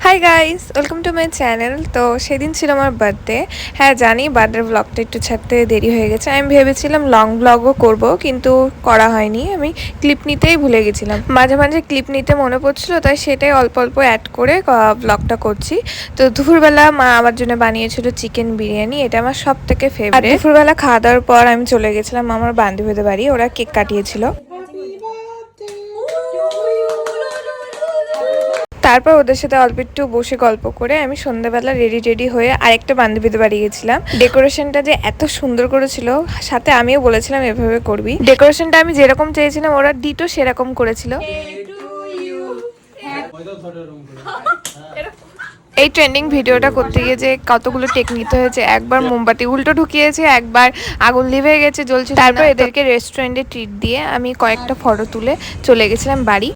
Hi guys, welcome to my channel. তো সেদিন ছিল আমার বার্থডে। হ্যাঁ জানি বার্থডের ব্লগটা একটু ছাড়তে দেরি হয়ে গেছে। আমি ভেবেছিলাম লং ব্লগও করব, কিন্তু করা হয়নি। আমি ক্লিপ নিতেই ভুলে গেছিলাম। মাঝে মাঝে ক্লিপ নিতে মনে পড়ছিল, তাই সেটাই অল্প অল্প অ্যাড করে ব্লগটা করছি। তো দুপুরবেলা মা আমার জন্য বানিয়েছিল চিকেন বিরিয়ানি। এটা আমার সব থেকে ফেভারিট। দুপুরবেলা খাওয়া দাওয়ার পর আমি চলে গেছিলাম আমার বান্ধবীদের বাড়ি। ওরা কেক কাটিয়েছিল। তারপর ওদের সাথে অল্প একটু বসে গল্প করে আমি সন্ধ্যাবেলা রেডি হয়ে আরেকটা বান্ধবীদের বাড়ি গেছিলাম। ডেকোরেশনটা যে এত সুন্দর করেছিল, সাথে আমিও বলেছিলাম এভাবে করবি। ডেকোরেশনটা আমি যেরকম চেয়েছিলাম ওরা ডিটো সেরকম করেছিল। এই ট্রেন্ডিং ভিডিওটা করতে গিয়ে যে কতগুলো টেক নিতে হয়েছে। একবার মোমবাতি উল্টো ঢুকিয়েছে, একবার আগুন লিভে গেছে জ্বলছে। তারপর এদেরকে রেস্টুরেন্টে ট্রিট দিয়ে আমি কয়েকটা ফটো তুলে চলে গেছিলাম বাড়ি।